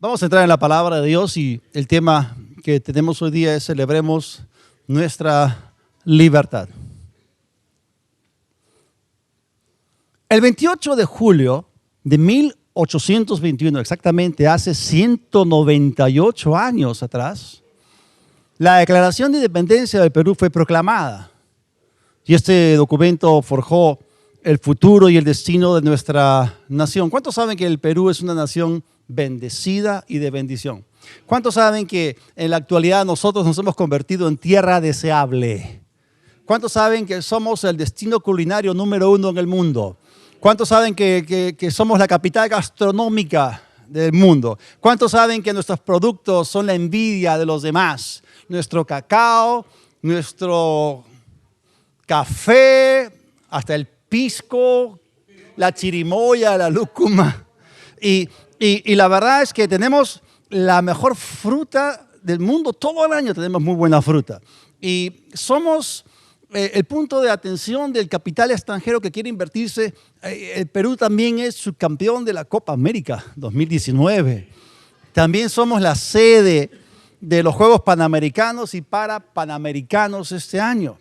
Vamos a entrar en la palabra de Dios y el tema que tenemos hoy día es celebremos nuestra libertad. El 28 de julio de 1821, exactamente hace 198 años atrás, la Declaración de Independencia del Perú fue proclamada. Y este documento forjó el futuro y el destino de nuestra nación. ¿Cuántos saben que el Perú es una nación bendecida y de bendición? ¿Cuántos saben que en la actualidad nosotros nos hemos convertido en tierra deseable? ¿Cuántos saben que somos el destino culinario número 1 en el mundo? ¿Cuántos saben que somos la capital gastronómica del mundo? ¿Cuántos saben que nuestros productos son la envidia de los demás? Nuestro cacao, nuestro café, hasta el pisco, la chirimoya, la lúcuma. Y la verdad es que tenemos la mejor fruta del mundo. Todo el año tenemos muy buena fruta. Y somos el punto de atención del capital extranjero que quiere invertirse. El Perú también es subcampeón de la Copa América 2019. También somos la sede de los Juegos Panamericanos y Parapanamericanos este año.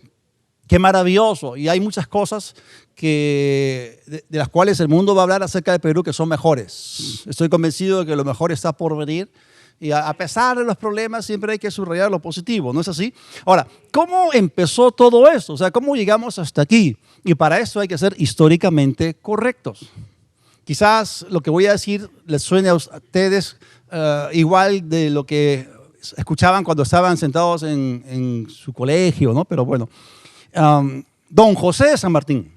Qué maravilloso. Y hay muchas cosas de las cuales el mundo va a hablar acerca del Perú que son mejores. Estoy convencido de que lo mejor está por venir. Y a pesar de los problemas, siempre hay que subrayar lo positivo, ¿no es así? Ahora, ¿cómo empezó todo esto? O sea, ¿cómo llegamos hasta aquí? Y para eso hay que ser históricamente correctos. Quizás lo que voy a decir les suene a ustedes igual de lo que escuchaban cuando estaban sentados en su colegio, ¿no? Pero bueno, don José de San Martín,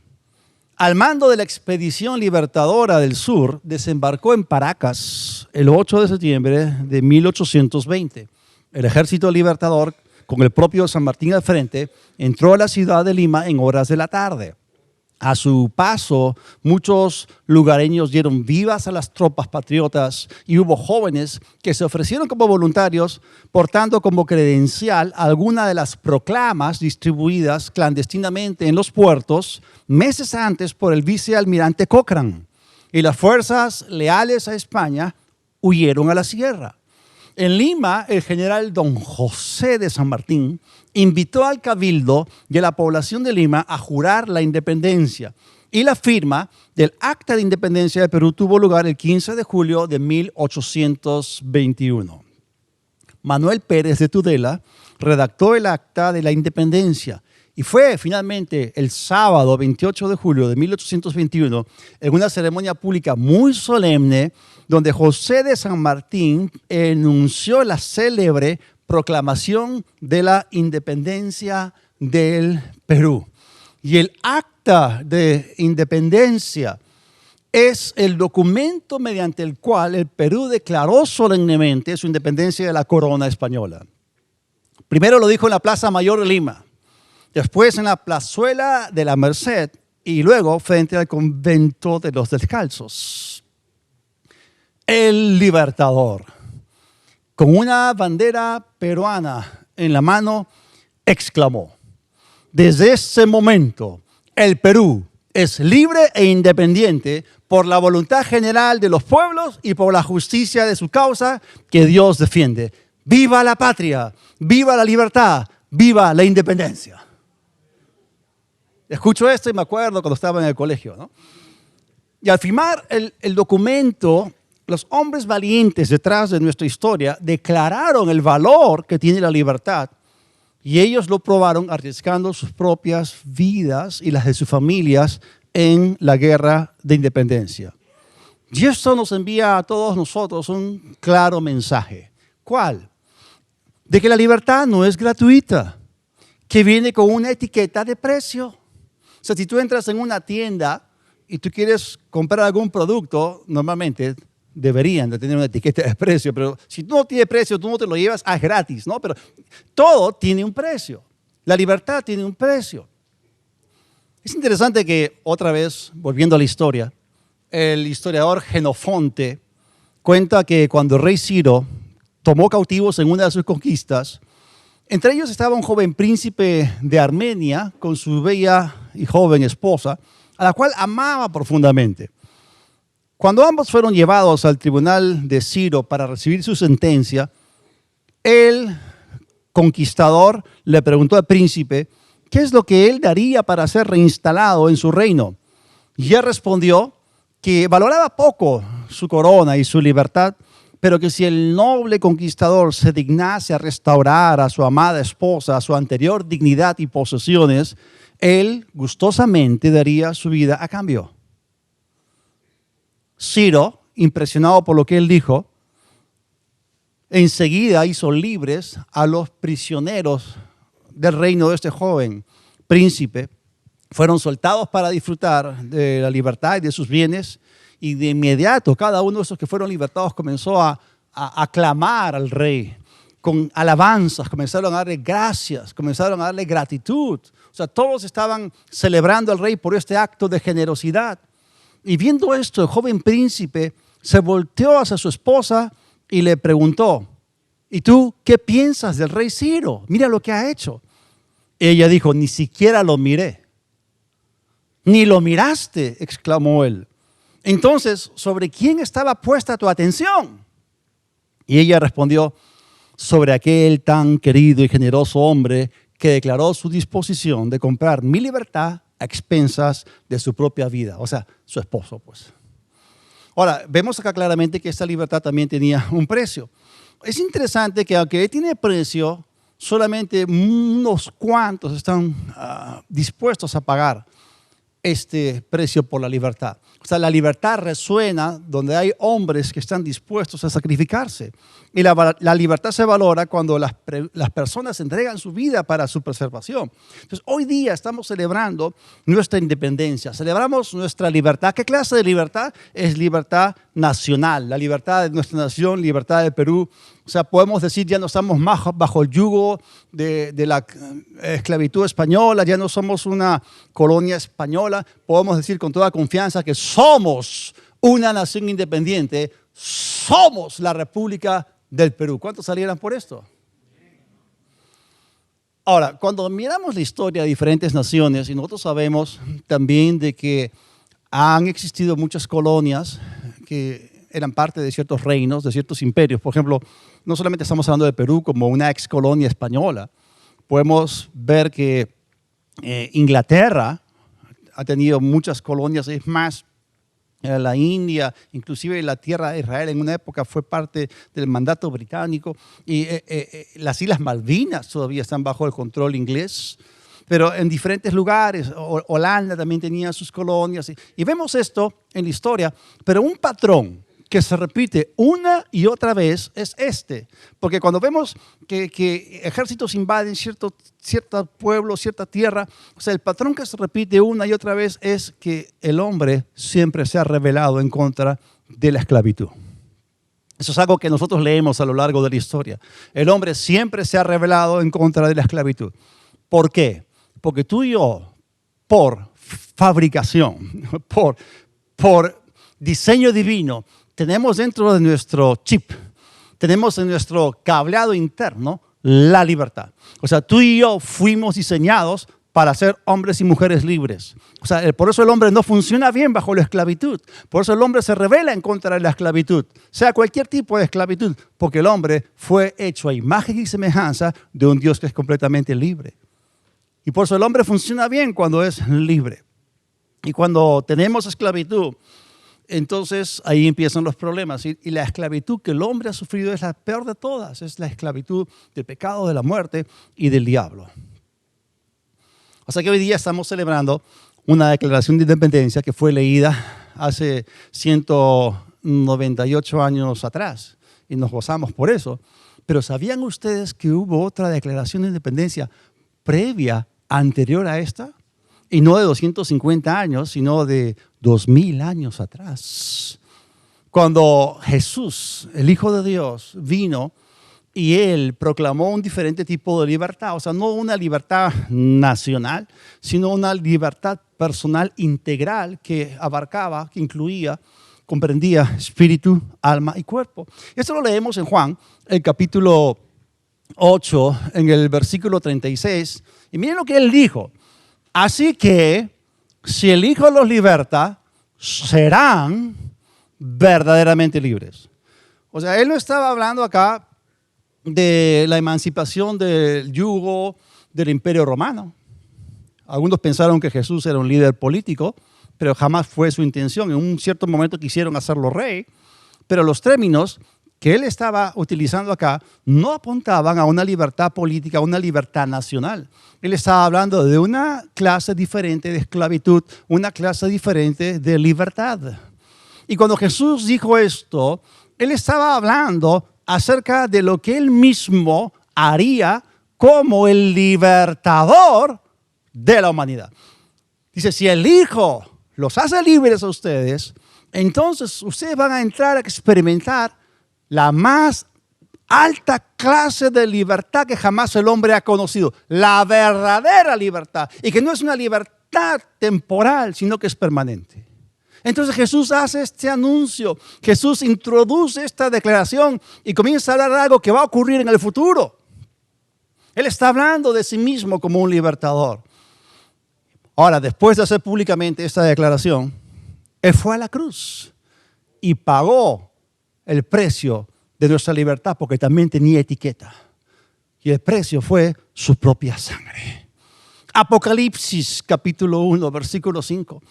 al mando de la expedición libertadora del sur, desembarcó en Paracas el 8 de septiembre de 1820. El ejército libertador, con el propio San Martín al frente, entró a la ciudad de Lima en horas de la tarde. A su paso, muchos lugareños dieron vivas a las tropas patriotas y hubo jóvenes que se ofrecieron como voluntarios, portando como credencial alguna de las proclamas distribuidas clandestinamente en los puertos meses antes por el vicealmirante Cochrane. Y las fuerzas leales a España huyeron a la sierra. En Lima, el general don José de San Martín invitó al cabildo y a la población de Lima a jurar la independencia. Y la firma del Acta de Independencia del Perú tuvo lugar el 15 de julio de 1821. Manuel Pérez de Tudela redactó el Acta de la Independencia y fue finalmente el sábado 28 de julio de 1821 en una ceremonia pública muy solemne donde José de San Martín enunció la célebre proclamación de la independencia del Perú. Y el Acta de Independencia es el documento mediante el cual el Perú declaró solemnemente su independencia de la corona española. Primero lo dijo en la Plaza Mayor de Lima, después en la Plazuela de la Merced y luego frente al convento de los Descalzos. El Libertador, con una bandera peruana en la mano, exclamó: desde ese momento el Perú es libre e independiente por la voluntad general de los pueblos y por la justicia de su causa que Dios defiende. ¡Viva la patria! ¡Viva la libertad! ¡Viva la independencia! Escucho esto y me acuerdo cuando estaba en el colegio, ¿no? Y al firmar el documento, los hombres valientes detrás de nuestra historia declararon el valor que tiene la libertad y ellos lo probaron arriesgando sus propias vidas y las de sus familias en la guerra de independencia. Y esto nos envía a todos nosotros un claro mensaje. ¿Cuál? De que la libertad no es gratuita, que viene con una etiqueta de precio. O sea, si tú entras en una tienda y tú quieres comprar algún producto, normalmente deberían de tener una etiqueta de precio, pero si tú no tienes precio, tú no te lo llevas a gratis, ¿no? Pero todo tiene un precio. La libertad tiene un precio. Es interesante que, otra vez, volviendo a la historia, el historiador Jenofonte cuenta que cuando el rey Ciro tomó cautivos en una de sus conquistas, entre ellos estaba un joven príncipe de Armenia con su bella y joven esposa, a la cual amaba profundamente. Cuando ambos fueron llevados al tribunal de Ciro para recibir su sentencia, el conquistador le preguntó al príncipe qué es lo que él daría para ser reinstalado en su reino. Y él respondió que valoraba poco su corona y su libertad, pero que si el noble conquistador se dignase a restaurar a su amada esposa, a su anterior dignidad y posesiones, él gustosamente daría su vida a cambio. Ciro, impresionado por lo que él dijo, enseguida hizo libres a los prisioneros del reino de este joven príncipe. Fueron soltados para disfrutar de la libertad y de sus bienes, y de inmediato cada uno de esos que fueron libertados comenzó a aclamar al rey con alabanzas, comenzaron a darle gracias, comenzaron a darle gratitud. O sea, todos estaban celebrando al rey por este acto de generosidad. Y viendo esto, el joven príncipe se volteó hacia su esposa y le preguntó, ¿y tú qué piensas del rey Ciro? Mira lo que ha hecho. Ella dijo, ni siquiera lo miré. Ni lo miraste, exclamó él. Entonces, ¿sobre quién estaba puesta tu atención? Y ella respondió, sobre aquel tan querido y generoso hombre que declaró su disposición de comprar mi libertad a expensas de su propia vida, o sea, su esposo, pues. Ahora, vemos acá claramente que esta libertad también tenía un precio. Es interesante que aunque tiene precio, solamente unos cuantos están dispuestos a pagar este precio por la libertad. O sea, la libertad resuena donde hay hombres que están dispuestos a sacrificarse. Y la libertad se valora cuando las personas entregan su vida para su preservación. Entonces, hoy día estamos celebrando nuestra independencia, celebramos nuestra libertad. ¿Qué clase de libertad? Es libertad nacional, la libertad de nuestra nación, libertad del Perú. O sea, podemos decir, ya no estamos más bajo el yugo de la esclavitud española, ya no somos una colonia española. Podemos decir con toda confianza que somos una nación independiente, somos la República del Perú. ¿Cuántos salieran por esto? Ahora, cuando miramos la historia de diferentes naciones, y nosotros sabemos también de que han existido muchas colonias que eran parte de ciertos reinos, de ciertos imperios. Por ejemplo, no solamente estamos hablando de Perú como una ex colonia española, podemos ver que Inglaterra ha tenido muchas colonias, es más, la India, inclusive la tierra de Israel en una época fue parte del mandato británico, y las Islas Malvinas todavía están bajo el control inglés, pero en diferentes lugares. Holanda también tenía sus colonias, y vemos esto en la historia, pero un patrón que se repite una y otra vez es este. Porque cuando vemos que ejércitos invaden cierto pueblo, cierta tierra, o sea, el patrón que se repite una y otra vez es que el hombre siempre se ha rebelado en contra de la esclavitud. Eso es algo que nosotros leemos a lo largo de la historia. El hombre siempre se ha rebelado en contra de la esclavitud. ¿Por qué? Porque tú y yo, por fabricación, por diseño divino, tenemos dentro de nuestro chip, tenemos en nuestro cableado interno la libertad. O sea, tú y yo fuimos diseñados para ser hombres y mujeres libres. O sea, por eso el hombre no funciona bien bajo la esclavitud. Por eso el hombre se rebela en contra de la esclavitud, sea cualquier tipo de esclavitud, porque el hombre fue hecho a imagen y semejanza de un Dios que es completamente libre. Y por eso el hombre funciona bien cuando es libre. Y cuando tenemos esclavitud, entonces ahí empiezan los problemas. Y la esclavitud que el hombre ha sufrido es la peor de todas. Es la esclavitud del pecado, de la muerte y del diablo. O sea que hoy día estamos celebrando una declaración de independencia que fue leída hace 198 años atrás. Y nos gozamos por eso. Pero ¿sabían ustedes que hubo otra declaración de independencia previa, anterior a esta? Y no de 250 años, sino de 2000 años atrás. Cuando Jesús, el Hijo de Dios, vino y Él proclamó un diferente tipo de libertad. O sea, no una libertad nacional, sino una libertad personal integral que abarcaba, que incluía, comprendía espíritu, alma y cuerpo. Esto lo leemos en Juan, el capítulo 8, en el versículo 36. Y miren lo que Él dijo. Así que, si el Hijo los liberta, serán verdaderamente libres. O sea, él no estaba hablando acá de la emancipación del yugo del Imperio Romano. Algunos pensaron que Jesús era un líder político, pero jamás fue su intención. En un cierto momento quisieron hacerlo rey, pero los términos que él estaba utilizando acá no apuntaban a una libertad política, a una libertad nacional. Él estaba hablando de una clase diferente de esclavitud, una clase diferente de libertad. Y cuando Jesús dijo esto, él estaba hablando acerca de lo que él mismo haría como el libertador de la humanidad. Dice, si el Hijo los hace libres a ustedes, entonces ustedes van a entrar a experimentar la más alta clase de libertad que jamás el hombre ha conocido. La verdadera libertad. Y que no es una libertad temporal, sino que es permanente. Entonces Jesús hace este anuncio. Jesús introduce esta declaración y comienza a hablar de algo que va a ocurrir en el futuro. Él está hablando de sí mismo como un libertador. Ahora, después de hacer públicamente esta declaración, Él fue a la cruz y pagó el precio de nuestra libertad porque también tenía etiqueta. Y el precio fue su propia sangre. Apocalipsis capítulo 1, versículo 5.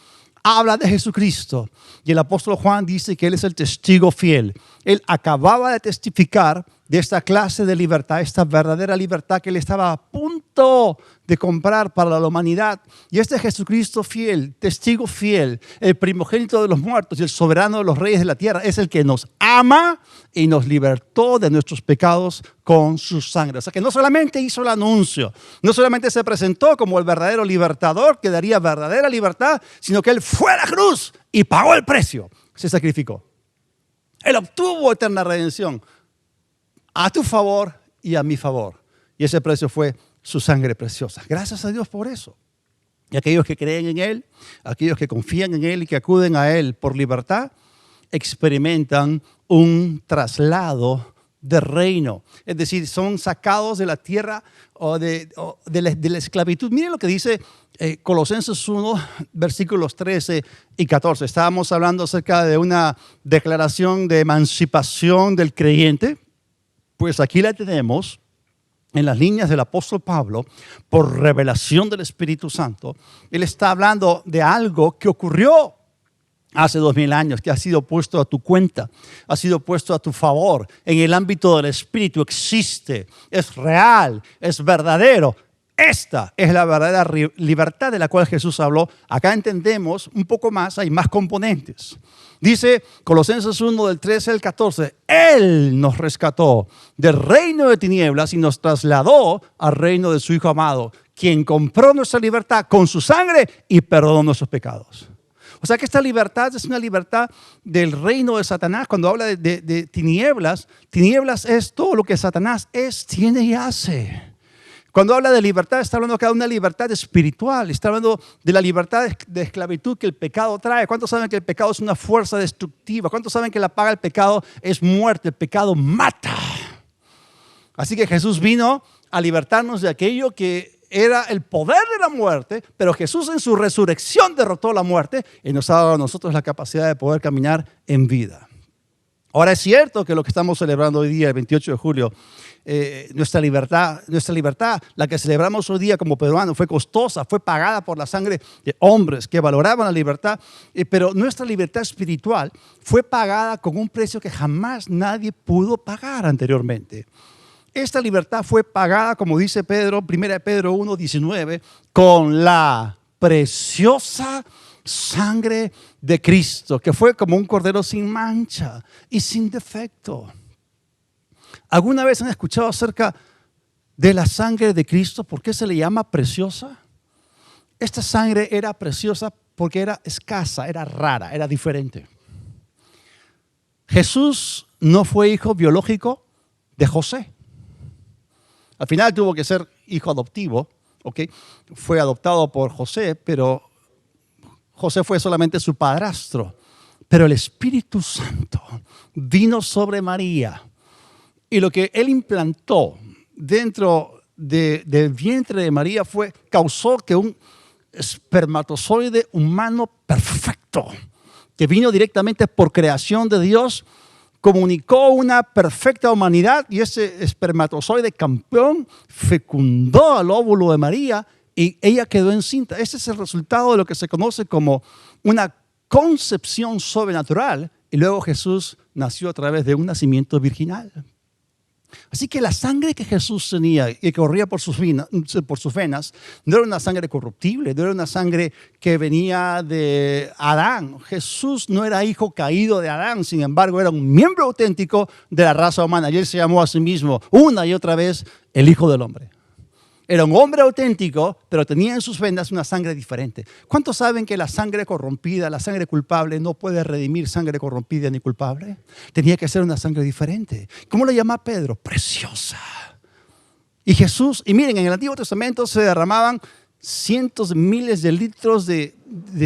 Habla de Jesucristo y el apóstol Juan dice que Él es el testigo fiel. Él acababa de testificar de esta clase de libertad, esta verdadera libertad que Él estaba a punto de comprar para la humanidad. Y este Jesucristo fiel, testigo fiel, el primogénito de los muertos y el soberano de los reyes de la tierra, es el que nos ama y nos libertó de nuestros pecados con su sangre. O sea que no solamente hizo el anuncio, no solamente se presentó como el verdadero libertador que daría verdadera libertad, sino que Él fue a la cruz y pagó el precio, se sacrificó. Él obtuvo eterna redención a tu favor y a mi favor. Y ese precio fue su sangre preciosa. Gracias a Dios por eso. Y aquellos que creen en Él, aquellos que confían en Él y que acuden a Él por libertad, experimentan un traslado de reino. Es decir, son sacados de la tierra o de la esclavitud. Miren lo que dice Colosenses 1, versículos 13 y 14. Estábamos hablando acerca de una declaración de emancipación del creyente. Pues aquí la tenemos en las líneas del apóstol Pablo, por revelación del Espíritu Santo. Él está hablando de algo que ocurrió hace 2000 años, que ha sido puesto a tu cuenta, ha sido puesto a tu favor. En el ámbito del Espíritu existe, es real, es verdadero. Esta es la verdadera libertad de la cual Jesús habló. Acá entendemos un poco más, hay más componentes. Dice Colosenses 1 del 13 al 14, Él nos rescató del reino de tinieblas y nos trasladó al reino de su Hijo amado, quien compró nuestra libertad con su sangre y perdonó nuestros pecados. O sea que esta libertad es una libertad del reino de Satanás. Cuando habla de tinieblas, tinieblas es todo lo que Satanás es, tiene y hace. Cuando habla de libertad, está hablando acá de una libertad espiritual. Está hablando de la libertad de esclavitud que el pecado trae. ¿Cuántos saben que el pecado es una fuerza destructiva? ¿Cuántos saben que la paga del pecado es muerte? El pecado mata. Así que Jesús vino a libertarnos de aquello que era el poder de la muerte, pero Jesús en su resurrección derrotó la muerte y nos ha dado a nosotros la capacidad de poder caminar en vida. Ahora es cierto que lo que estamos celebrando hoy día, el 28 de julio, nuestra libertad, la que celebramos hoy día como peruanos, fue costosa, fue pagada por la sangre de hombres que valoraban la libertad, pero nuestra libertad espiritual fue pagada con un precio que jamás nadie pudo pagar anteriormente. Esta libertad fue pagada, como dice Pedro, 1 Pedro 1:19, con la preciosa sangre de Cristo, que fue como un cordero sin mancha y sin defecto. ¿Alguna vez han escuchado acerca de la sangre de Cristo? ¿Por qué se le llama preciosa? Esta sangre era preciosa porque era escasa, era rara, era diferente. Jesús no fue hijo biológico de José. Al final tuvo que ser hijo adoptivo, ¿ok? Fue adoptado por José, pero José fue solamente su padrastro. Pero el Espíritu Santo vino sobre María. Y lo que Él implantó dentro del vientre de María causó que un espermatozoide humano perfecto que vino directamente por creación de Dios, comunicó una perfecta humanidad y ese espermatozoide campeón fecundó al óvulo de María y ella quedó encinta. Ese es el resultado de lo que se conoce como una concepción sobrenatural y luego Jesús nació a través de un nacimiento virginal. Así que la sangre que Jesús tenía y que corría por sus venas no era una sangre corruptible, no era una sangre que venía de Adán. Jesús no era hijo caído de Adán, sin embargo era un miembro auténtico de la raza humana. Y él se llamó a sí mismo una y otra vez el Hijo del Hombre. Era un hombre auténtico, pero tenía en sus venas una sangre diferente. ¿Cuántos saben que la sangre corrompida, la sangre culpable, no puede redimir sangre corrompida ni culpable? Tenía que ser una sangre diferente. ¿Cómo le llama Pedro? Preciosa. Y Jesús, y miren, en el Antiguo Testamento se derramaban cientos de miles de litros de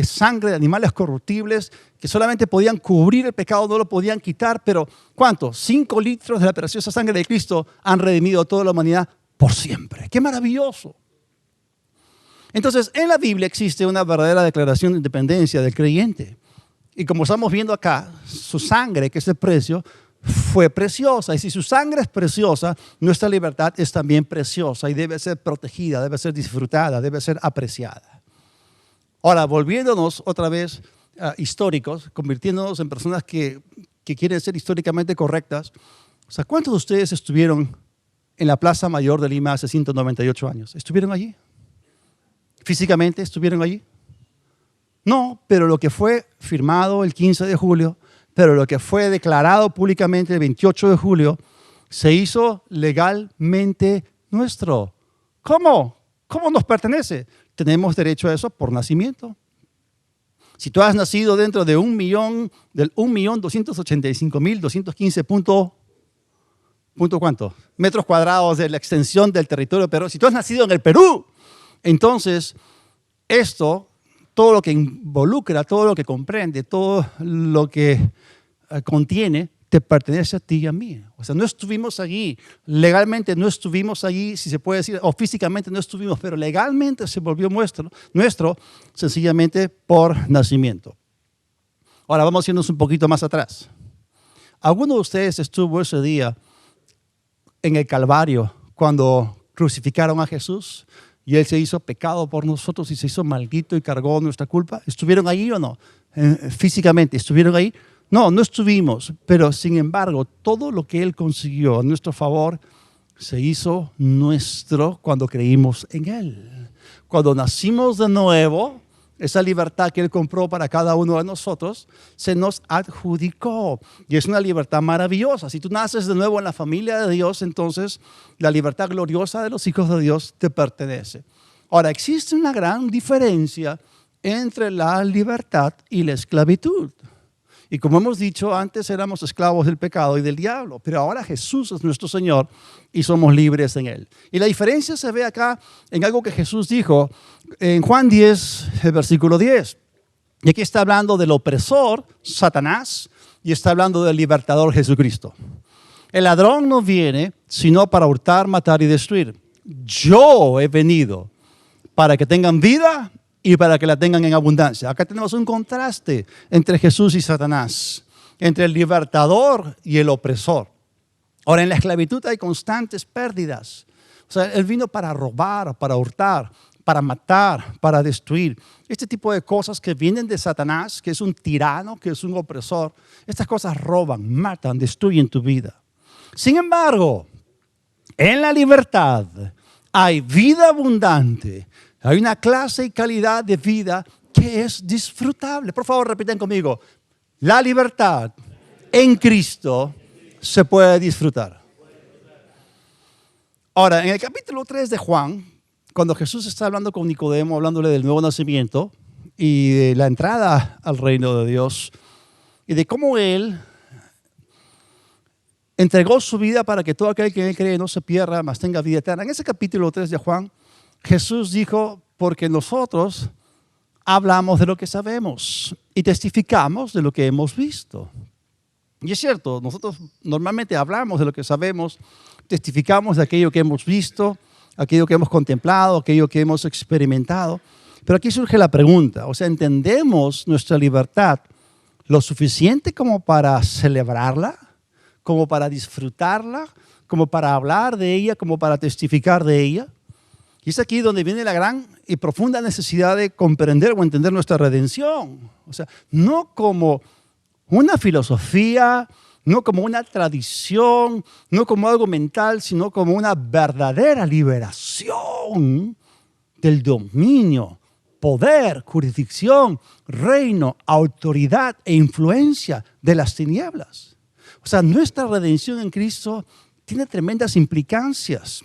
sangre de animales corruptibles que solamente podían cubrir el pecado, no lo podían quitar, pero ¿cuánto? 5 litros de la preciosa sangre de Cristo han redimido a toda la humanidad por siempre. ¡Qué maravilloso! Entonces, en la Biblia existe una verdadera declaración de independencia del creyente. Y como estamos viendo acá, su sangre, que es el precio, fue preciosa. Y si su sangre es preciosa, nuestra libertad es también preciosa y debe ser protegida, debe ser disfrutada, debe ser apreciada. Ahora, volviéndonos otra vez históricos, convirtiéndonos en personas que quieren ser históricamente correctas. O sea, ¿cuántos de ustedes estuvieron en la Plaza Mayor de Lima hace 198 años? ¿Estuvieron allí? ¿Físicamente estuvieron allí? No, pero lo que fue firmado el 15 de julio, pero lo que fue declarado públicamente el 28 de julio, se hizo legalmente nuestro. ¿Cómo? ¿Cómo nos pertenece? Tenemos derecho a eso por nacimiento. Si tú has nacido dentro de del 1.285.215 ¿punto cuánto? Metros cuadrados de la extensión del territorio, pero si tú has nacido en el Perú, entonces esto, todo lo que involucra, todo lo que comprende, todo lo que contiene, te pertenece a ti y a mí. O sea, no estuvimos allí, legalmente no estuvimos allí, si se puede decir, o físicamente no estuvimos, pero legalmente se volvió nuestro sencillamente por nacimiento. Ahora vamos a irnos un poquito más atrás. ¿Alguno de ustedes estuvo ese día en el Calvario cuando crucificaron a Jesús y Él se hizo pecado por nosotros y se hizo maldito y cargó nuestra culpa? ¿Estuvieron allí o no? Físicamente, ¿estuvieron ahí? No, no estuvimos, pero sin embargo, todo lo que Él consiguió a nuestro favor se hizo nuestro cuando creímos en Él. Cuando nacimos de nuevo, esa libertad que Él compró para cada uno de nosotros se nos adjudicó. Y es una libertad maravillosa. Si tú naces de nuevo en la familia de Dios, entonces la libertad gloriosa de los hijos de Dios te pertenece. Ahora, existe una gran diferencia entre la libertad y la esclavitud. Y como hemos dicho, antes éramos esclavos del pecado y del diablo, pero ahora Jesús es nuestro Señor y somos libres en Él. Y la diferencia se ve acá en algo que Jesús dijo en Juan 10, el versículo 10. Y aquí está hablando del opresor, Satanás, y está hablando del libertador, Jesucristo. El ladrón no viene sino para hurtar, matar y destruir. Yo he venido para que tengan vida y para que la tengan en abundancia. Acá tenemos un contraste entre Jesús y Satanás, entre el libertador y el opresor. Ahora, en la esclavitud hay constantes pérdidas. O sea, Él vino para robar, para hurtar, para matar, para destruir. Este tipo de cosas que vienen de Satanás, que es un tirano, que es un opresor, estas cosas roban, matan, destruyen tu vida. Sin embargo, en la libertad hay vida abundante. Hay una clase y calidad de vida que es disfrutable. Por favor, repiten conmigo. La libertad en Cristo se puede disfrutar. Ahora, en el capítulo 3 de Juan, cuando Jesús está hablando con Nicodemo, hablándole del nuevo nacimiento y de la entrada al reino de Dios y de cómo Él entregó su vida para que todo aquel que en Él cree no se pierda, mas tenga vida eterna. En ese capítulo 3 de Juan, Jesús dijo, porque nosotros hablamos de lo que sabemos y testificamos de lo que hemos visto. Y es cierto, nosotros normalmente hablamos de lo que sabemos, testificamos de aquello que hemos visto, aquello que hemos contemplado, aquello que hemos experimentado. Pero aquí surge la pregunta, o sea, ¿entendemos nuestra libertad lo suficiente como para celebrarla, como para disfrutarla, como para hablar de ella, como para testificar de ella. Y es aquí donde viene la gran y profunda necesidad de comprender o entender nuestra redención. O sea, no como una filosofía, no como una tradición, no como algo mental, sino como una verdadera liberación del dominio, poder, jurisdicción, reino, autoridad e influencia de las tinieblas. O sea, nuestra redención en Cristo tiene tremendas implicancias.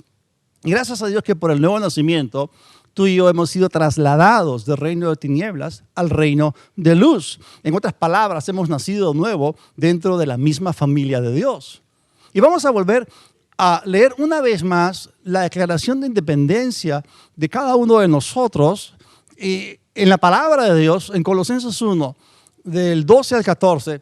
Y gracias a Dios que por el nuevo nacimiento, tú y yo hemos sido trasladados del reino de tinieblas al reino de luz. En otras palabras, hemos nacido de nuevo dentro de la misma familia de Dios. Y vamos a volver a leer una vez más la declaración de independencia de cada uno de nosotros en la palabra de Dios, en Colosenses 1, del 12 al 14.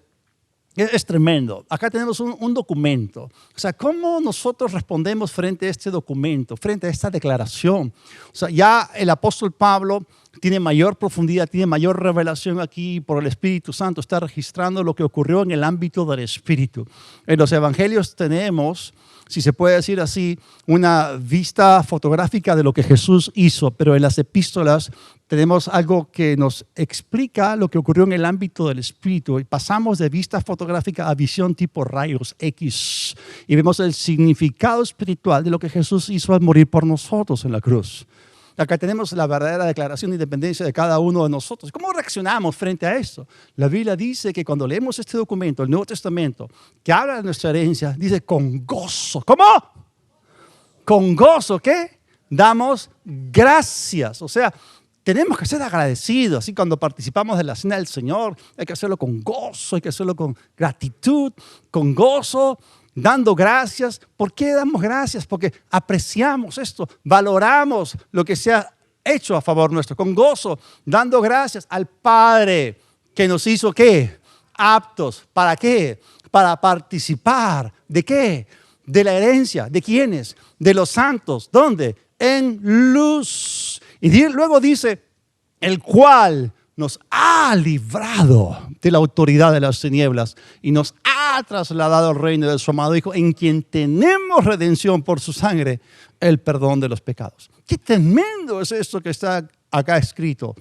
Es tremendo. Acá tenemos un documento. O sea, ¿cómo nosotros respondemos frente a este documento, frente a esta declaración? O sea, ya el apóstol Pablo tiene mayor profundidad, tiene mayor revelación aquí por el Espíritu Santo. Está registrando lo que ocurrió en el ámbito del Espíritu. En los evangelios tenemos, si se puede decir así, una vista fotográfica de lo que Jesús hizo, pero en las epístolas tenemos algo que nos explica lo que ocurrió en el ámbito del Espíritu y pasamos de vista fotográfica a visión tipo rayos X y vemos el significado espiritual de lo que Jesús hizo al morir por nosotros en la cruz. Acá tenemos la verdadera declaración de independencia de cada uno de nosotros. ¿Cómo reaccionamos frente a esto? La Biblia dice que cuando leemos este documento, el Nuevo Testamento, que habla de nuestra herencia, dice con gozo. ¿Cómo? Con gozo, ¿qué? Damos gracias. O sea, tenemos que ser agradecidos. Así cuando participamos de la cena del Señor, hay que hacerlo con gozo, hay que hacerlo con gratitud, con gozo, dando gracias. ¿Por qué damos gracias? Porque apreciamos esto, valoramos lo que se ha hecho a favor nuestro, con gozo, dando gracias al Padre que nos hizo ¿qué? Aptos. ¿Para qué? Para participar. ¿De qué? De la herencia. ¿De quiénes? De los santos. ¿Dónde? En luz. Y luego dice, el cual nos ha librado de la autoridad de las tinieblas y nos ha trasladado al reino de su amado Hijo, en quien tenemos redención por su sangre, el perdón de los pecados. Qué tremendo es esto que está acá escrito.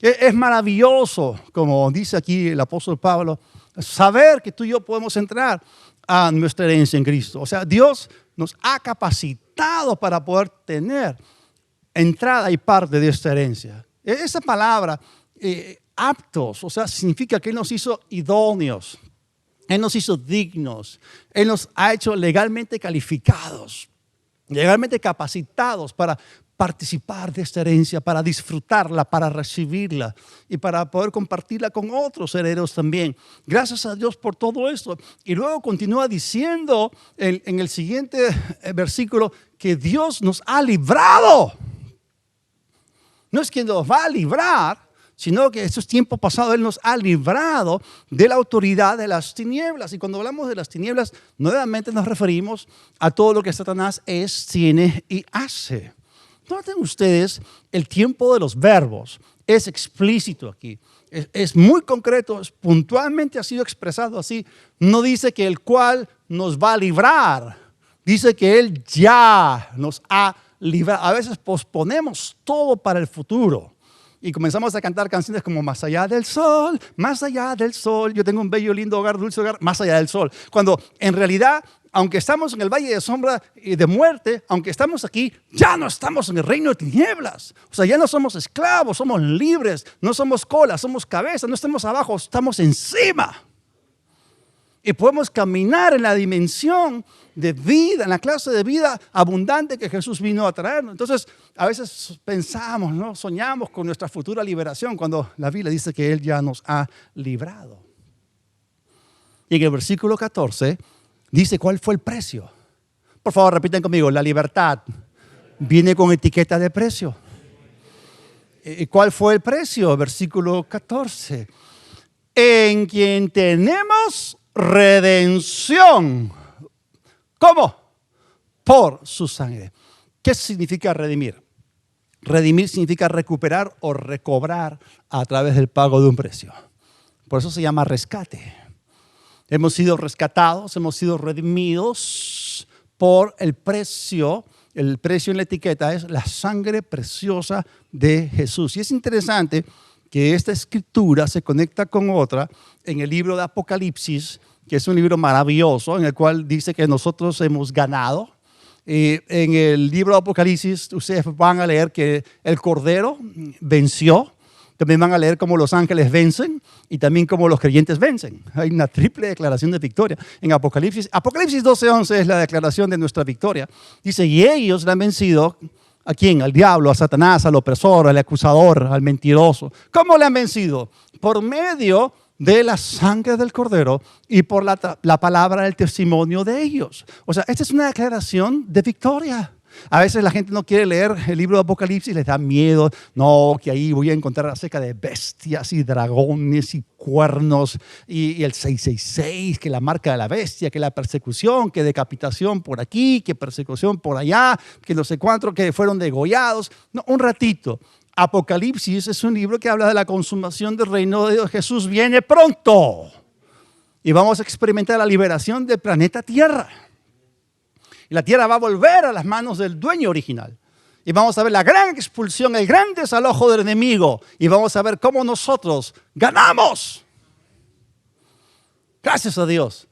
Es maravilloso, como dice aquí el apóstol Pablo, saber que tú y yo podemos entrar a nuestra herencia en Cristo. O sea, Dios nos ha capacitado para poder tener entrada y parte de esta herencia. Esa palabra, aptos, o sea, significa que Él nos hizo idóneos, Él nos hizo dignos, Él nos ha hecho legalmente calificados, legalmente capacitados para participar de esta herencia, para disfrutarla, para recibirla y para poder compartirla con otros herederos también. Gracias a Dios por todo esto. Y luego continúa diciendo en el siguiente versículo que Dios nos ha librado. No es quien nos va a librar, sino que estos tiempos pasados Él nos ha librado de la autoridad de las tinieblas. Y cuando hablamos de las tinieblas, nuevamente nos referimos a todo lo que Satanás es, tiene y hace. Noten ustedes, el tiempo de los verbos es explícito aquí. Es muy concreto, puntualmente ha sido expresado así. No dice que el cual nos va a librar, dice que Él ya nos ha librado. A veces posponemos todo para el futuro y comenzamos a cantar canciones como más allá del sol, yo tengo un bello, lindo hogar, dulce hogar, más allá del sol. Cuando en realidad, aunque estamos en el valle de sombra y de muerte, aunque estamos aquí, ya no estamos en el reino de tinieblas. O sea, ya no somos esclavos, somos libres, no somos cola, somos cabeza, no estamos abajo, estamos encima. Y podemos caminar en la dimensión de vida, en la clase de vida abundante que Jesús vino a traernos. Entonces, a veces pensamos, ¿no? Soñamos con nuestra futura liberación cuando la Biblia dice que Él ya nos ha librado. Y en el versículo 14 dice cuál fue el precio. Por favor, repiten conmigo, la libertad viene con etiqueta de precio. ¿Y cuál fue el precio? Versículo 14. En quien tenemos redención. ¿Cómo? Por su sangre. ¿Qué significa redimir? Redimir significa recuperar o recobrar a través del pago de un precio. Por eso se llama rescate. Hemos sido rescatados, hemos sido redimidos por el precio. El precio en la etiqueta es la sangre preciosa de Jesús. Y es interesante que esta escritura se conecta con otra en el libro de Apocalipsis, que es un libro maravilloso en el cual dice que nosotros hemos ganado. En el libro de Apocalipsis ustedes van a leer que el Cordero venció. También van a leer cómo los ángeles vencen y también cómo los creyentes vencen. Hay una triple declaración de victoria en Apocalipsis. Apocalipsis 12:11 es la declaración de nuestra victoria. Dice, y ellos la han vencido, ¿a quién? Al diablo, a Satanás, al opresor, al acusador, al mentiroso. ¿Cómo le han vencido? Por medio de la sangre del Cordero y por la palabra del testimonio de ellos. O sea, esta es una declaración de victoria. A veces la gente no quiere leer el libro de Apocalipsis, les da miedo. No, que ahí voy a encontrar acerca de bestias y dragones y cuernos y el 666, que la marca de la bestia, que la persecución, que decapitación por aquí, que persecución por allá, que no sé cuánto, que fueron degollados. No, un ratito. Apocalipsis es un libro que habla de la consumación del reino de Dios. Jesús viene pronto y vamos a experimentar la liberación del planeta Tierra. Y la tierra va a volver a las manos del dueño original. Y vamos a ver la gran expulsión, el gran desalojo del enemigo. Y vamos a ver cómo nosotros ganamos. Gracias a Dios.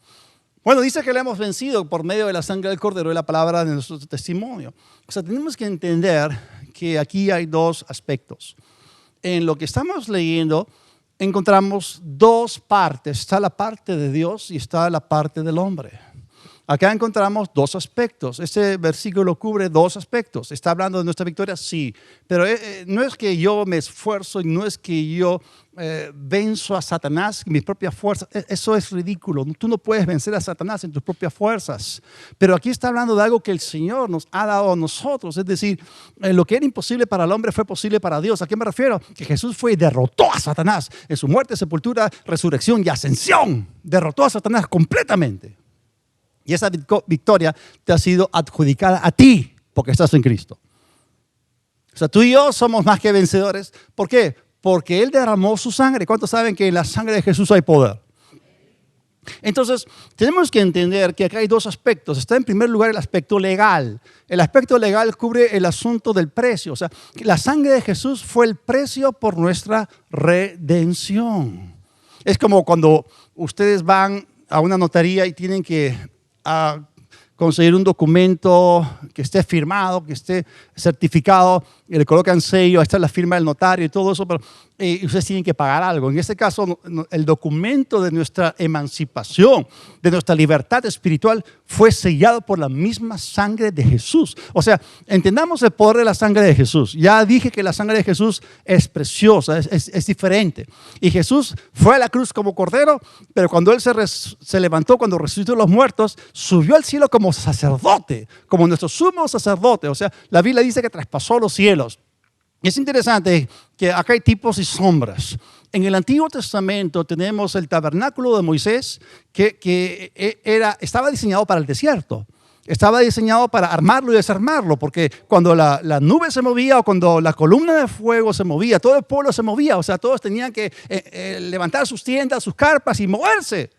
Bueno, dice que le hemos vencido por medio de la sangre del Cordero y la palabra de nuestro testimonio. O sea, tenemos que entender que aquí hay dos aspectos. En lo que estamos leyendo encontramos dos partes. Está la parte de Dios y está la parte del hombre. Acá encontramos dos aspectos. Este versículo cubre dos aspectos. ¿Está hablando de nuestra victoria? Sí. Pero no es que yo me esfuerzo y no es que yo venzo a Satanás en mis propias fuerzas. Eso es ridículo. Tú no puedes vencer a Satanás en tus propias fuerzas. Pero aquí está hablando de algo que el Señor nos ha dado a nosotros. Es decir, lo que era imposible para el hombre fue posible para Dios. ¿A qué me refiero? Que Jesús fue y derrotó a Satanás en su muerte, sepultura, resurrección y ascensión. Derrotó a Satanás completamente. Y esa victoria te ha sido adjudicada a ti porque estás en Cristo. O sea, tú y yo somos más que vencedores. ¿Por qué? Porque Él derramó su sangre. ¿Cuántos saben que en la sangre de Jesús hay poder? Entonces, tenemos que entender que acá hay dos aspectos. Está en primer lugar el aspecto legal. El aspecto legal cubre el asunto del precio. O sea, la sangre de Jesús fue el precio por nuestra redención. Es como cuando ustedes van a una notaría y tienen que conseguir un documento que esté firmado, que esté certificado, y le colocan sello, ahí está la firma del notario y todo eso, pero ustedes tienen que pagar algo. En este caso, el documento de nuestra emancipación, de nuestra libertad espiritual, fue sellado por la misma sangre de Jesús. O sea, entendamos el poder de la sangre de Jesús. Ya dije que la sangre de Jesús es preciosa, es diferente. Y Jesús fue a la cruz como cordero, pero cuando Él se levantó, cuando resucitó de los muertos, subió al cielo como sacerdote, como nuestro sumo sacerdote. O sea, la Biblia dice que traspasó los cielos. Y es interesante que acá hay tipos y sombras. En el Antiguo Testamento tenemos el tabernáculo de Moisés que estaba diseñado para el desierto. Estaba diseñado para armarlo y desarmarlo, porque cuando la nube se movía o cuando la columna de fuego se movía, todo el pueblo se movía. O sea, todos tenían que levantar sus tiendas, sus carpas y moverse.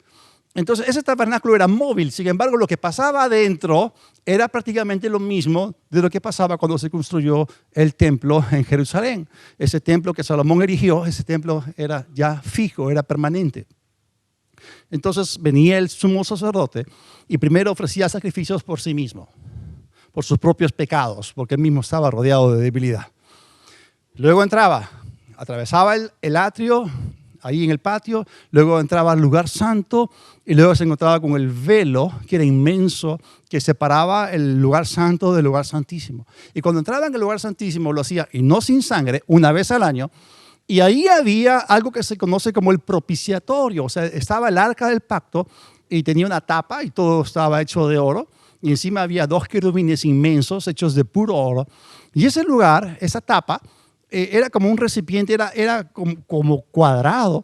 Entonces, ese tabernáculo era móvil. Sin embargo, lo que pasaba adentro era prácticamente lo mismo de lo que pasaba cuando se construyó el templo en Jerusalén. Ese templo que Salomón erigió, ese templo era ya fijo, era permanente. Entonces, venía el sumo sacerdote y primero ofrecía sacrificios por sí mismo, por sus propios pecados, porque él mismo estaba rodeado de debilidad. Luego entraba, atravesaba el atrio, ahí en el patio, luego entraba al lugar santo y luego se encontraba con el velo, que era inmenso, que separaba el lugar santo del lugar santísimo. Y cuando entraba en el lugar santísimo lo hacía, y no sin sangre, una vez al año, y ahí había algo que se conoce como el propiciatorio. O sea, estaba el arca del pacto y tenía una tapa y todo estaba hecho de oro, y encima había dos querubines inmensos hechos de puro oro. Y ese lugar, esa tapa, era como un recipiente, era como cuadrado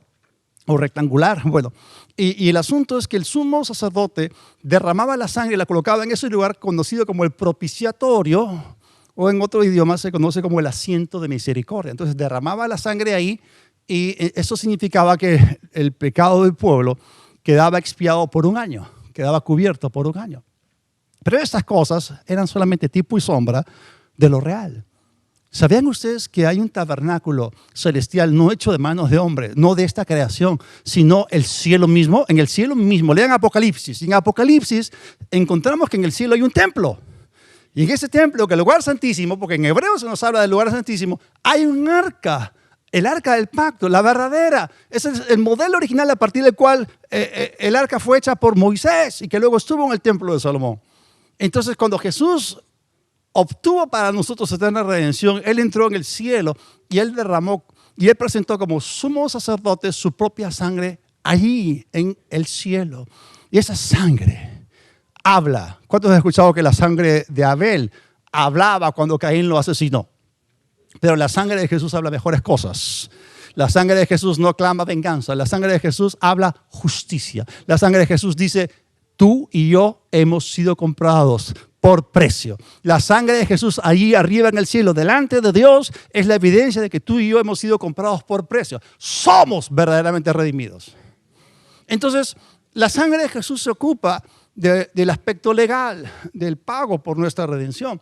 o rectangular. Bueno, y el asunto es que el sumo sacerdote derramaba la sangre y la colocaba en ese lugar conocido como el propiciatorio, o en otro idioma se conoce como el asiento de misericordia. Entonces derramaba la sangre ahí Y eso significaba que el pecado del pueblo quedaba expiado por un año, quedaba cubierto por un año. Pero estas cosas eran solamente tipo y sombra de lo real. ¿Sabían ustedes que hay un tabernáculo celestial no hecho de manos de hombre, no de esta creación, sino el cielo mismo? En el cielo mismo, lean Apocalipsis. Y en Apocalipsis encontramos que en el cielo hay un templo. Y en ese templo, que es el lugar santísimo, porque en hebreo se nos habla del lugar santísimo, hay un arca, el arca del pacto, la verdadera. Ese es el modelo original a partir del cual el arca fue hecha por Moisés y que luego estuvo en el templo de Salomón. Entonces, cuando Jesús obtuvo para nosotros eterna redención, Él entró en el cielo y Él derramó y Él presentó como sumo sacerdote su propia sangre allí en el cielo. Y esa sangre habla. ¿Cuántos han escuchado que la sangre de Abel hablaba cuando Caín lo asesinó? Pero la sangre de Jesús habla mejores cosas. La sangre de Jesús no clama venganza. La sangre de Jesús habla justicia. La sangre de Jesús dice, tú y yo hemos sido comprados por precio. La sangre de Jesús allí arriba en el cielo, delante de Dios, es la evidencia de que tú y yo hemos sido comprados por precio. Somos verdaderamente redimidos. Entonces, la sangre de Jesús se ocupa del aspecto legal, del pago por nuestra redención.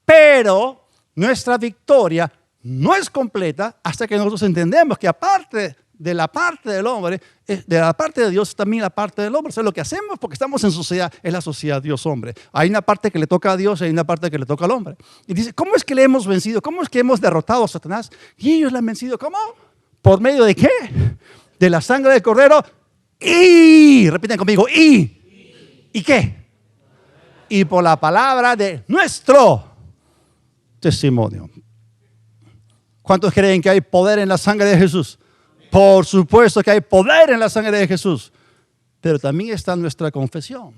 Pero nuestra victoria no es completa hasta que nosotros entendemos que aparte de la parte del hombre, de la parte de Dios también la parte del hombre. O sea, lo que hacemos porque estamos en sociedad es la sociedad Dios-hombre. Hay una parte que le toca a Dios y hay una parte que le toca al hombre. Y dice, ¿cómo es que le hemos vencido? ¿Cómo es que hemos derrotado a Satanás? Y ellos le han vencido, ¿cómo? ¿Por medio de qué? De la sangre del Cordero y, repiten conmigo, ¿y qué? Y por la palabra de nuestro testimonio. ¿Cuántos creen que hay poder en la sangre de Jesús? Por supuesto que hay poder en la sangre de Jesús, pero también está nuestra confesión.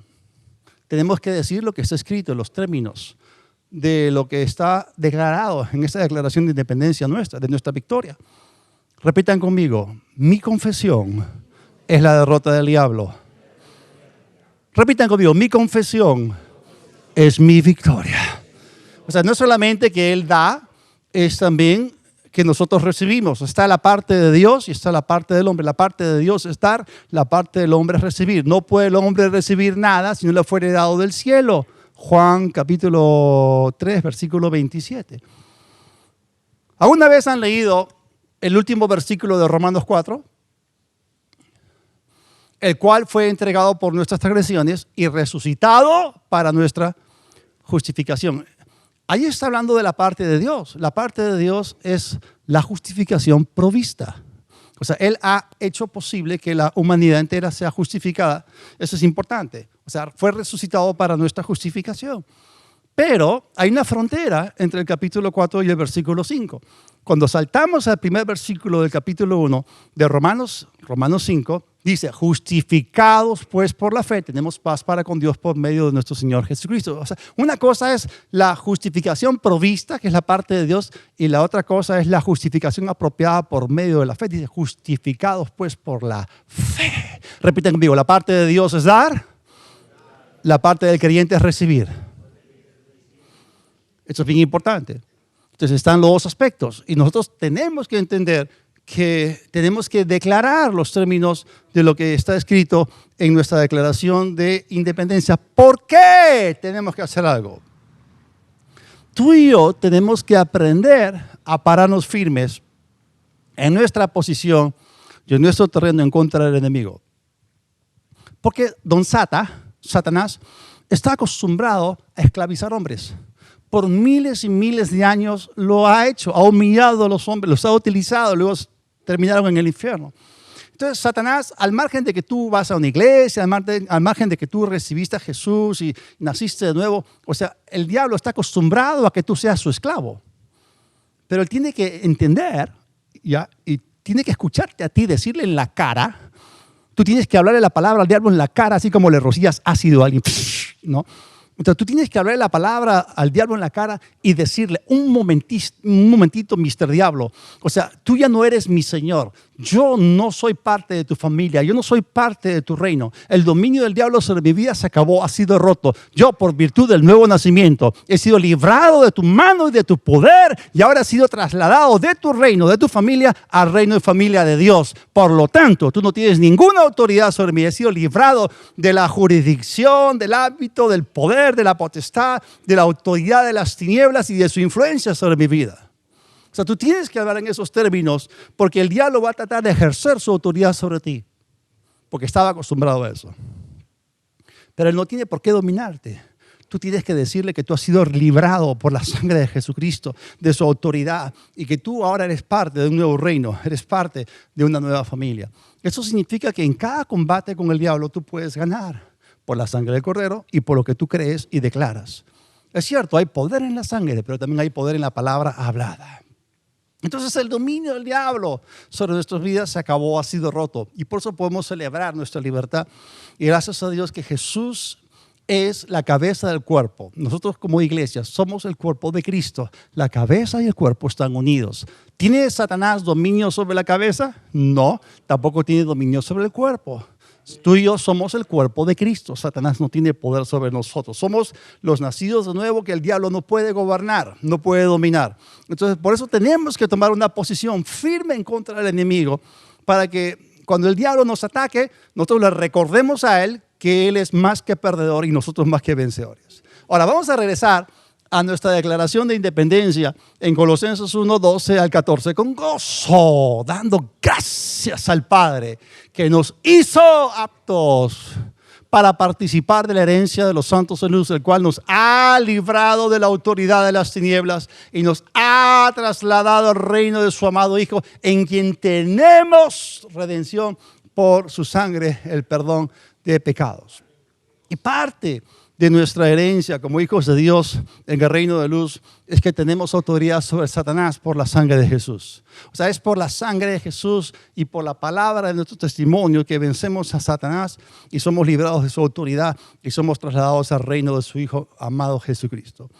Tenemos que decir lo que está escrito, los términos de lo que está declarado en esta declaración de independencia nuestra, de nuestra victoria. Repitan conmigo, mi confesión es la derrota del diablo. Repitan conmigo, mi confesión es mi victoria. O sea, no solamente que Él da, es también que nosotros recibimos. Está la parte de Dios y está la parte del hombre. La parte de Dios es dar, la parte del hombre es recibir. No puede el hombre recibir nada si no le fuere dado del cielo. Juan capítulo 3, versículo 27. ¿Alguna vez han leído el último versículo de Romanos 4? El cual fue entregado por nuestras transgresiones y resucitado para nuestra justificación. Ahí está hablando de la parte de Dios. La parte de Dios es la justificación provista. O sea, Él ha hecho posible que la humanidad entera sea justificada. Eso es importante. O sea, fue resucitado para nuestra justificación. Pero hay una frontera entre el capítulo 4 y el versículo 5. Cuando saltamos al primer versículo del capítulo 1 de Romanos 5, dice, justificados pues por la fe, tenemos paz para con Dios por medio de nuestro Señor Jesucristo. O sea, una cosa es la justificación provista, que es la parte de Dios, y la otra cosa es la justificación apropiada por medio de la fe. Dice, justificados pues por la fe. Repiten conmigo, la parte de Dios es dar, la parte del creyente es recibir. Esto es bien importante. Entonces están los dos aspectos y nosotros tenemos que entender que tenemos que declarar los términos de lo que está escrito en nuestra declaración de independencia. ¿Por qué tenemos que hacer algo? Tú y yo tenemos que aprender a pararnos firmes en nuestra posición y en nuestro terreno en contra del enemigo. Porque Satanás, está acostumbrado a esclavizar hombres. Por miles y miles de años lo ha hecho, ha humillado a los hombres, los ha utilizado, luego terminaron en el infierno. Entonces, Satanás, al margen de que tú vas a una iglesia, al margen de que tú recibiste a Jesús y naciste de nuevo, o sea, el diablo está acostumbrado a que tú seas su esclavo. Pero él tiene que entender, ¿ya? Y tiene que escucharte a ti, decirle en la cara. Tú tienes que hablarle la palabra al diablo en la cara, así como le rocías ácido a alguien, ¿no? Entonces tú tienes que hablarle la palabra al diablo en la cara y decirle, un momentito, Mr. Diablo. O sea, tú ya no eres mi Señor. yo no soy parte de tu familia, yo no soy parte de tu reino. El dominio del diablo sobre mi vida se acabó, ha sido roto. Yo, por virtud del nuevo nacimiento, he sido librado de tu mano y de tu poder y ahora he sido trasladado de tu reino, de tu familia, al reino y familia de Dios. Por lo tanto, tú no tienes ninguna autoridad sobre mí. He sido librado de la jurisdicción, del hábito, del poder, de la potestad, de la autoridad de las tinieblas y de su influencia sobre mi vida. O sea, tú tienes que hablar en esos términos porque el diablo va a tratar de ejercer su autoridad sobre ti, porque estaba acostumbrado a eso. Pero él no tiene por qué dominarte. Tú tienes que decirle que tú has sido librado por la sangre de Jesucristo, de su autoridad, y que tú ahora eres parte de un nuevo reino, eres parte de una nueva familia. Eso significa que en cada combate con el diablo tú puedes ganar por la sangre del Cordero y por lo que tú crees y declaras. Es cierto, hay poder en la sangre, pero también hay poder en la palabra hablada. Entonces el dominio del diablo sobre nuestras vidas se acabó, ha sido roto. Y por eso podemos celebrar nuestra libertad. Y gracias a Dios que Jesús es la cabeza del cuerpo. Nosotros como iglesia somos el cuerpo de Cristo. La cabeza y el cuerpo están unidos. ¿Tiene Satanás dominio sobre la cabeza? No, tampoco tiene dominio sobre el cuerpo. Tú y yo somos el cuerpo de Cristo. Satanás no tiene poder sobre nosotros. Somos los nacidos de nuevo que el diablo no puede gobernar, no puede dominar. Entonces, por eso tenemos que tomar una posición firme en contra del enemigo para que cuando el diablo nos ataque, nosotros le recordemos a él que él es más que perdedor y nosotros más que vencedores. Ahora, vamos a regresar a nuestra declaración de independencia en Colosenses 1, 12 al 14, con gozo, dando gracias al Padre que nos hizo aptos para participar de la herencia de los santos en luz, el cual nos ha librado de la autoridad de las tinieblas y nos ha trasladado al reino de su amado Hijo, en quien tenemos redención por su sangre, el perdón de pecados. Y parte de nuestra herencia como hijos de Dios en el reino de luz es que tenemos autoridad sobre Satanás por la sangre de Jesús. O sea, es por la sangre de Jesús y por la palabra de nuestro testimonio que vencemos a Satanás y somos librados de su autoridad y somos trasladados al reino de su Hijo amado Jesucristo.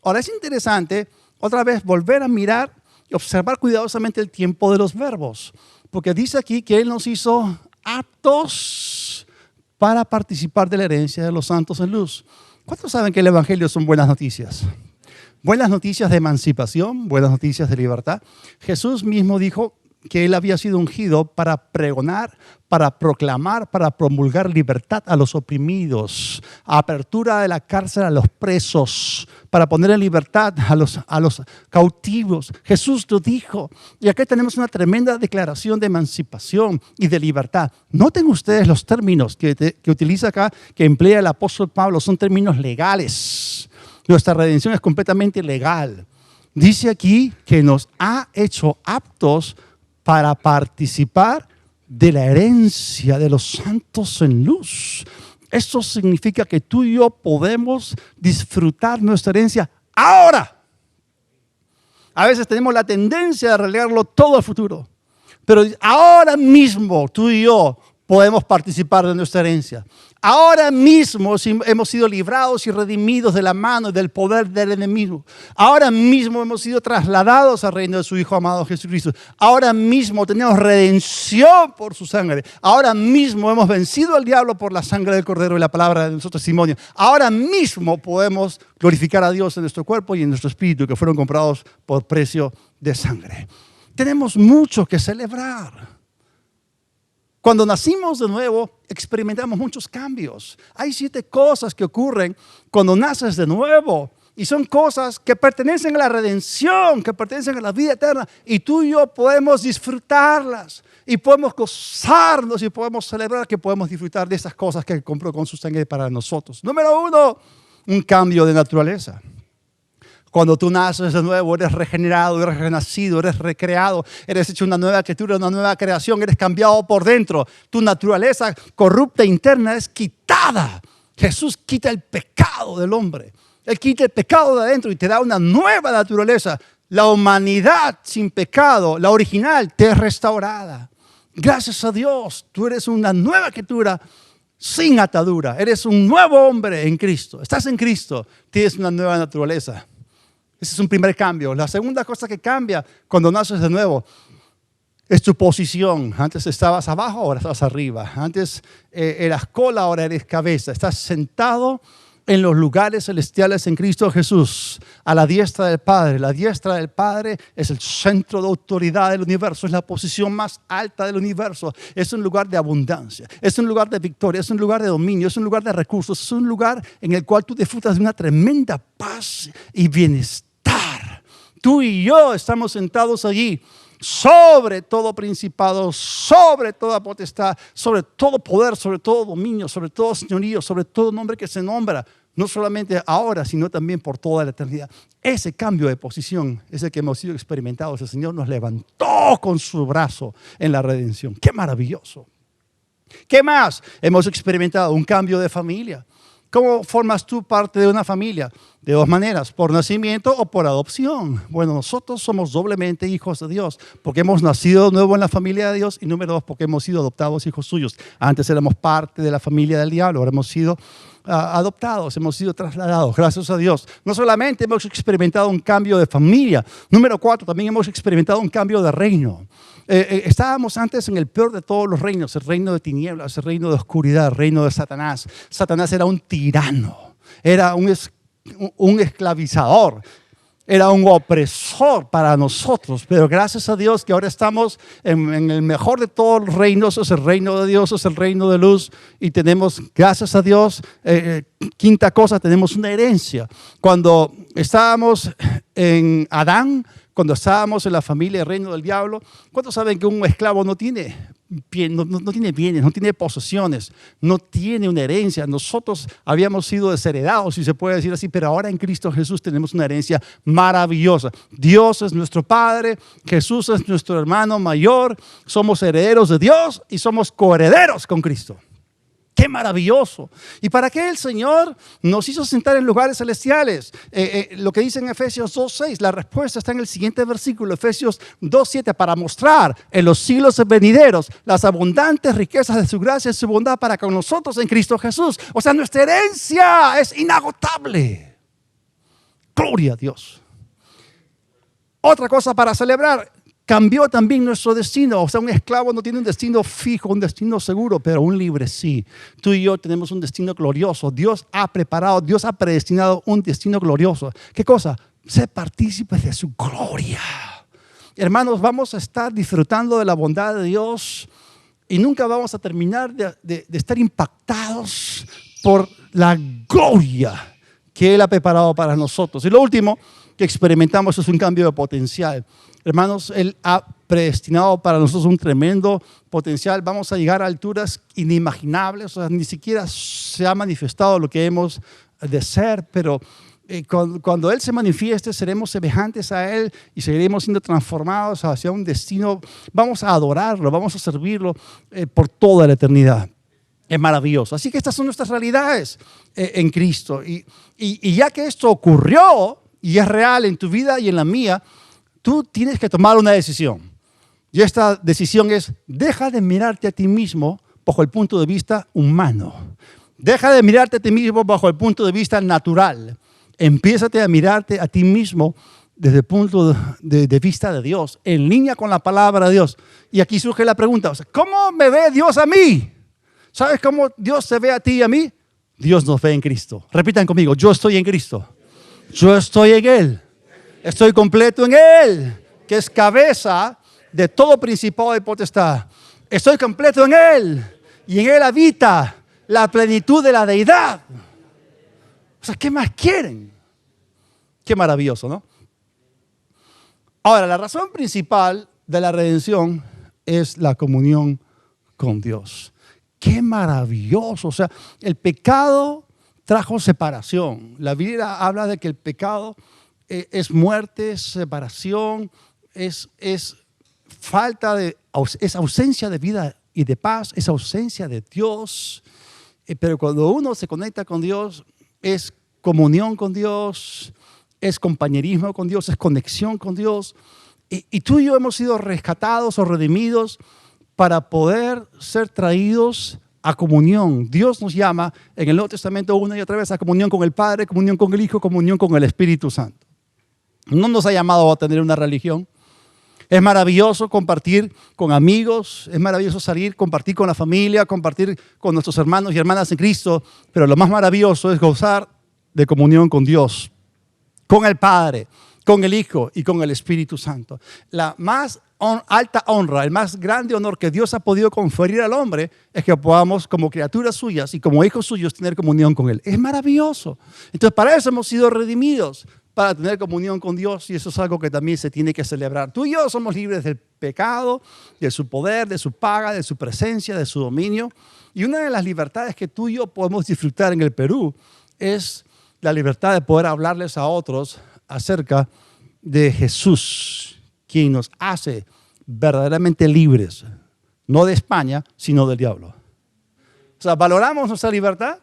Ahora es interesante otra vez volver a mirar y observar cuidadosamente el tiempo de los verbos, porque dice aquí que Él nos hizo aptos para participar de la herencia de los santos en luz. ¿Cuántos saben que el evangelio son buenas noticias? Buenas noticias de emancipación, buenas noticias de libertad. Jesús mismo dijo que él había sido ungido para pregonar, para proclamar, para promulgar libertad a los oprimidos, apertura de la cárcel a los presos, para poner en libertad a los cautivos. Jesús lo dijo. Y aquí tenemos una tremenda declaración de emancipación y de libertad. Noten ustedes los términos que utiliza acá, que emplea el apóstol Pablo, son términos legales. Nuestra redención es completamente legal. Dice aquí que nos ha hecho aptos para participar de la herencia de los santos en luz. Esto significa que tú y yo podemos disfrutar nuestra herencia ahora. A veces tenemos la tendencia de relegarlo todo al futuro, pero ahora mismo tú y yo podemos participar de nuestra herencia. Ahora mismo hemos sido librados y redimidos de la mano y del poder del enemigo. Ahora mismo hemos sido trasladados al reino de su Hijo amado Jesucristo. Ahora mismo tenemos redención por su sangre. Ahora mismo hemos vencido al diablo por la sangre del Cordero y la palabra de nuestro testimonio. Ahora mismo podemos glorificar a Dios en nuestro cuerpo y en nuestro espíritu, que fueron comprados por precio de sangre. Tenemos mucho que celebrar. Cuando nacimos de nuevo, experimentamos muchos cambios. Hay 7 cosas que ocurren cuando naces de nuevo. Y son cosas que pertenecen a la redención, que pertenecen a la vida eterna. Y tú y yo podemos disfrutarlas. Y podemos gozarnos y podemos celebrar que podemos disfrutar de esas cosas que compró con su sangre para nosotros. Número 1, un cambio de naturaleza. Cuando tú naces de nuevo, eres regenerado, eres renacido, eres recreado, eres hecho una nueva criatura, una nueva creación, eres cambiado por dentro. Tu naturaleza corrupta interna es quitada. Jesús quita el pecado del hombre. Él quita el pecado de adentro y te da una nueva naturaleza. La humanidad sin pecado, la original, te es restaurada. Gracias a Dios, tú eres una nueva criatura sin atadura. Eres un nuevo hombre en Cristo. Estás en Cristo, tienes una nueva naturaleza. Ese es un primer cambio. La segunda cosa que cambia cuando naces de nuevo Es tu posición. Antes estabas abajo, ahora estás arriba. Antes eras cola, ahora eres cabeza. Estás sentado en los lugares celestiales en Cristo Jesús, a la diestra del Padre. La diestra del Padre es el centro de autoridad del universo, es la posición más alta del universo. Es un lugar de abundancia, es un lugar de victoria, es un lugar de dominio, es un lugar de recursos, es un lugar en el cual tú disfrutas de una tremenda paz y bienestar. Tú y yo estamos sentados allí, sobre todo principado, sobre toda potestad, sobre todo poder, sobre todo dominio, sobre todo señorío, sobre todo nombre que se nombra, no solamente ahora, sino también por toda la eternidad. Ese cambio de posición es el que hemos sido experimentados. El Señor nos levantó con su brazo en la redención. ¡Qué maravilloso! ¿Qué más? Hemos experimentado un cambio de familia. ¿Cómo formas tú parte de una familia? De dos maneras, por nacimiento o por adopción. Bueno, nosotros somos doblemente hijos de Dios, porque hemos nacido de nuevo en la familia de Dios, y número dos, porque hemos sido adoptados hijos suyos. Antes éramos parte de la familia del diablo, ahora hemos sido adoptados, hemos sido trasladados, gracias a Dios. No solamente hemos experimentado un cambio de familia, número cuatro, también hemos experimentado un cambio de reino. Estábamos antes en el peor de todos los reinos, el reino de tinieblas, el reino de oscuridad, el reino de Satanás. Satanás era un tirano, era un esclavizador, era un opresor para nosotros, pero gracias a Dios que ahora estamos en el mejor de todos los reinos, es el reino de Dios, es el reino de luz, y tenemos, gracias a Dios, quinta cosa, tenemos una herencia. Cuando estábamos en Adán, cuando estábamos en la familia del reino del diablo, ¿cuántos saben que un esclavo no tiene bienes, no tiene posesiones, no tiene una herencia? Nosotros habíamos sido desheredados, si se puede decir así, pero ahora en Cristo Jesús tenemos una herencia maravillosa. Dios es nuestro Padre, Jesús es nuestro hermano mayor, somos herederos de Dios y somos coherederos con Cristo. ¡Qué maravilloso! ¿Y para qué el Señor nos hizo sentar en lugares celestiales? Lo que dice en Efesios 2:6, la respuesta está en el siguiente versículo, Efesios 2:7, para mostrar en los siglos venideros las abundantes riquezas de su gracia y su bondad para con nosotros en Cristo Jesús. O sea, nuestra herencia es inagotable. Gloria a Dios. Otra cosa para celebrar. Cambió también nuestro destino. O sea, un esclavo no tiene un destino fijo, un destino seguro, pero un libre sí. Tú y yo tenemos un destino glorioso. Dios ha preparado, Dios ha predestinado un destino glorioso. ¿Qué cosa? Ser partícipes de su gloria. Hermanos, vamos a estar disfrutando de la bondad de Dios y nunca vamos a terminar de estar impactados por la gloria que Él ha preparado para nosotros. Y lo último que experimentamos es un cambio de potencial. Hermanos, Él ha predestinado para nosotros un tremendo potencial. Vamos a llegar a alturas inimaginables. O sea, ni siquiera se ha manifestado lo que hemos de ser, pero cuando Él se manifieste, seremos semejantes a Él y seguiremos siendo transformados hacia un destino. Vamos a adorarlo, vamos a servirlo por toda la eternidad. Es maravilloso. Así que estas son nuestras realidades en Cristo. Y ya que esto ocurrió y es real en tu vida y en la mía, tú tienes que tomar una decisión. Y esta decisión es: deja de mirarte a ti mismo bajo el punto de vista humano. Deja de mirarte a ti mismo bajo el punto de vista natural. Empiézate a mirarte a ti mismo desde el punto de vista de Dios, en línea con la palabra de Dios. Y aquí surge la pregunta: ¿cómo me ve Dios a mí? ¿Sabes cómo Dios te ve a ti y a mí? Dios nos ve en Cristo. Repitan conmigo: yo estoy en Cristo. Yo estoy en Él. Estoy completo en Él, que es cabeza de todo principado y potestad. Estoy completo en Él y en Él habita la plenitud de la deidad. O sea, ¿qué más quieren? Qué maravilloso, ¿no? Ahora, la razón principal de la redención es la comunión con Dios. Qué maravilloso. O sea, el pecado trajo separación. La Biblia habla de que el pecado es muerte, es separación, es falta de, es ausencia de vida y de paz, es ausencia de Dios. Pero cuando uno se conecta con Dios, es comunión con Dios, es compañerismo con Dios, es conexión con Dios. Y tú y yo hemos sido rescatados o redimidos para poder ser traídos a comunión. Dios nos llama en el Nuevo Testamento una y otra vez a comunión con el Padre, comunión con el Hijo, comunión con el Espíritu Santo. No nos ha llamado a tener una religión, Es maravilloso compartir con amigos, es maravilloso salir, compartir con la familia, compartir con nuestros hermanos y hermanas en Cristo, pero lo más maravilloso es gozar de comunión con Dios, con el Padre, con el Hijo y con el Espíritu Santo. La más alta honra, el más grande honor que Dios ha podido conferir al hombre es que podamos como criaturas suyas y como hijos suyos tener comunión con Él. Es maravilloso. Entonces para eso hemos sido redimidos, para tener comunión con Dios, y eso es algo que también se tiene que celebrar. Tú y yo somos libres del pecado, de su poder, de su paga, de su presencia, de su dominio. Y una de las libertades que tú y yo podemos disfrutar en el Perú es la libertad de poder hablarles a otros acerca de Jesús, quien nos hace verdaderamente libres, no de España, sino del diablo. O sea, ¿valoramos nuestra libertad?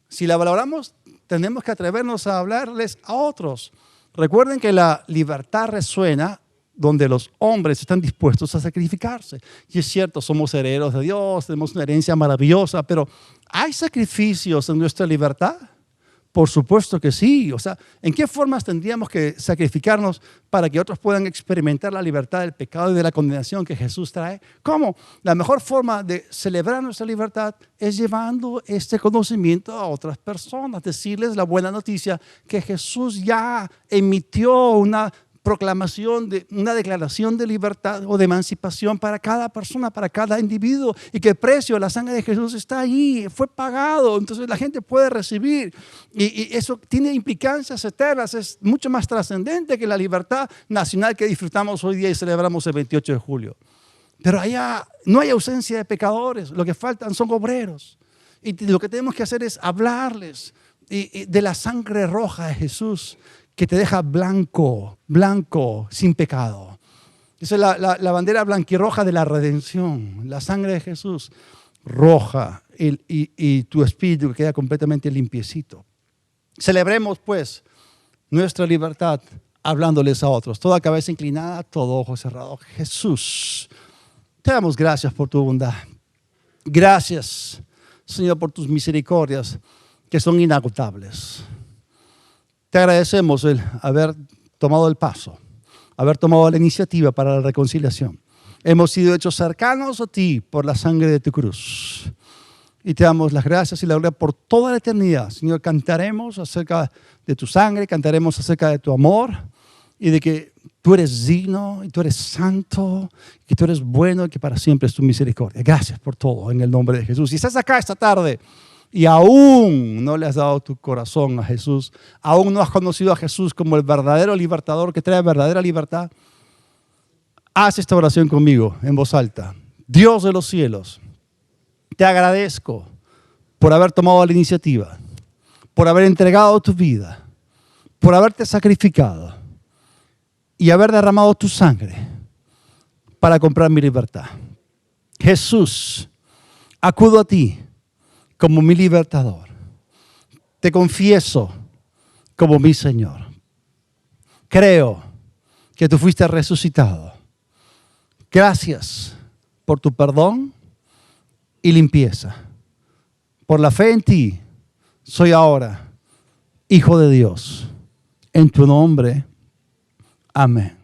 Si la valoramos, tenemos que atrevernos a hablarles a otros. Recuerden que la libertad resuena donde los hombres están dispuestos a sacrificarse. Y es cierto, somos herederos de Dios, tenemos una herencia maravillosa, pero ¿hay sacrificios en nuestra libertad? Por supuesto que sí. O sea, ¿en qué formas tendríamos que sacrificarnos para que otros puedan experimentar la libertad del pecado y de la condenación que Jesús trae? ¿Cómo? La mejor forma de celebrar nuestra libertad es llevando este conocimiento a otras personas, decirles la buena noticia que Jesús ya emitió una proclamación, de una declaración de libertad o de emancipación para cada persona, para cada individuo, y que el precio de la sangre de Jesús está allí, fue pagado, entonces la gente puede recibir, y eso tiene implicancias eternas, es mucho más trascendente que la libertad nacional que disfrutamos hoy día y celebramos el 28 de julio. Pero allá no hay ausencia de pecadores, lo que faltan son obreros, y lo que tenemos que hacer es hablarles de la sangre roja de Jesús, que te deja blanco, blanco, sin pecado. Esa es la bandera blanquirroja de la redención, la sangre de Jesús, roja, y tu espíritu queda completamente limpiecito. Celebremos pues nuestra libertad hablándoles a otros, toda cabeza inclinada, todo ojo cerrado. Jesús, te damos gracias por tu bondad. Gracias, Señor, por tus misericordias que son inagotables. Te agradecemos el haber tomado el paso, haber tomado la iniciativa para la reconciliación. Hemos sido hechos cercanos a ti por la sangre de tu cruz. Y te damos las gracias y la gloria por toda la eternidad. Señor, cantaremos acerca de tu sangre, cantaremos acerca de tu amor y de que tú eres digno y tú eres santo, que tú eres bueno y que para siempre es tu misericordia. Gracias por todo en el nombre de Jesús. Si estás acá esta tarde y aún no le has dado tu corazón a Jesús, aún no has conocido a Jesús como el verdadero libertador que trae verdadera libertad, haz esta oración conmigo en voz alta. Dios de los cielos, te agradezco por haber tomado la iniciativa, por haber entregado tu vida, por haberte sacrificado y haber derramado tu sangre para comprar mi libertad. Jesús, acudo a ti como mi libertador. Te confieso como mi Señor. Creo que tú fuiste resucitado. Gracias por tu perdón y limpieza. Por la fe en ti, soy ahora hijo de Dios. En tu nombre, amén.